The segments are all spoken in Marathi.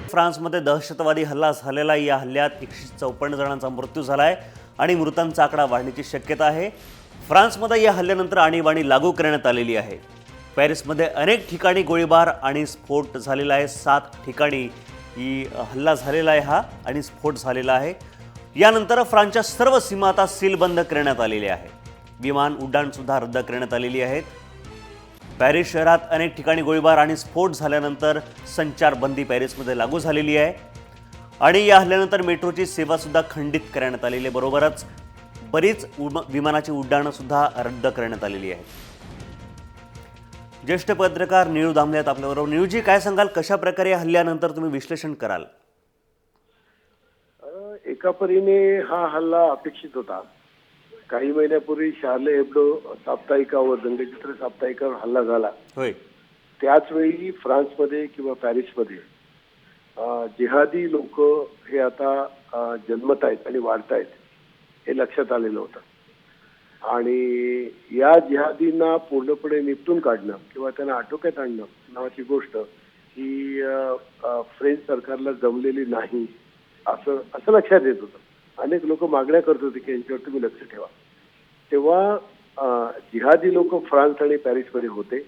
फ्रान्समध्ये दहशतवादी हल्ला झालेला, या हल्ल्यात 154 जणांचा मृत्यू झाला आहे आणि मृतांचा आकडा वाढण्याची शक्यता आहे। फ्रान्समध्ये या हल्ल्यानंतर आणीबाणी लागू करण्यात आलेली आहे। पॅरिसमध्ये अनेक ठिकाणी गोळीबार आणि स्फोट झालेला आहे। 7 ठिकाणी ही हल्ला झालेला आहे हा आणि स्फोट झालेला आहे। यानंतर फ्रान्सच्या सर्व सीमा आता सीलबंद करण्यात आलेल्या आहे। विमान उड्डाण सुद्धा रद्द करण्यात आलेली आहेत। पॅरिस शहरात अनेक ठिकाणी गोळीबार आणि स्फोट झाल्यानंतर संचारबंदी पॅरिसमध्ये लागू झालेली आहे आणि या हल्ल्यानंतर मेट्रोची सेवा सुद्धा खंडित करण्यात आलेली आहे। बरोबरच बरीच विमानाची उड्डाणं सुद्धा रद्द करण्यात आलेली आहेत। ज्येष्ठ पत्रकार निळू दामले आहेत आपल्याबरोबर। निळूजी, काय सांगाल, कशा प्रकारे या हल्ल्यानंतर तुम्ही विश्लेषण कराल? एका परीने हा हल्ला अपेक्षित होता। काही महिन्यापूर्वी शार्ले हेब्डो साप्ताहिकावर, व्यंगचित्र साप्ताहिकावर हल्ला झाला। होय, त्याच वेळी फ्रान्समध्ये किंवा पॅरिसमध्ये जिहादी लोक हे आता जन्मत आहेत आणि वाढत आहेत हे लक्षात आलेलं होतं आणि या जिहादींना पूर्णपणे निपटून काढणं किंवा त्यांना आटोक्यात आणणं नावाची गोष्ट ही फ्रेंच सरकारला जमलेली नाही असं लक्षात येत होतं। अनेक लोक मागण्या करत होते की यांच्यावर तुम्ही लक्ष ठेवा। तेव्हा जिहादी लोक फ्रान्स आणि पॅरिसमध्ये होते।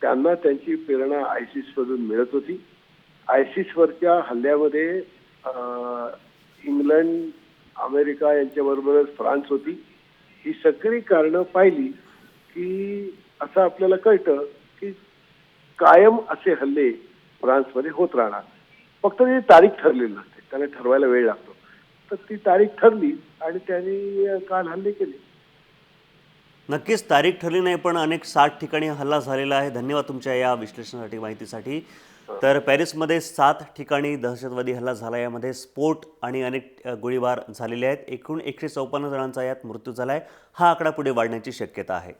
त्यांना त्यांची प्रेरणा आयसिस मधून मिळत होती। आयसिसवरच्या हल्ल्यामध्ये इंग्लंड, अमेरिका यांच्याबरोबरच फ्रान्स होती। ही सगळी कारणं पाहिली की असं आपल्याला कळतं की कायम असे हल्ले फ्रान्समध्ये होत राहणार। फक्त ती तारीख ठरलेली नसते, त्याला ठरवायला वेळ लागतो। तर ती तारीख ठरली आणि त्यांनी काल हल्ले केले। नक्कीच तारीख ठरली नाही, पण अनेक 60 ठिकाणी हल्ला झालेला आहे। धन्यवाद तुमच्या या विश्लेषणासाठी, माहितीसाठी। तर पॅरिसमध्ये 7 ठिकाणी दहशतवादी हल्ला झाला, यामध्ये स्फोट आणि अनेक गोळीबार झालेले आहेत। एकूण 154 जणांचा यात मृत्यू झाला आहे। हा आकडा पुढे वाढण्याची शक्यता आहे।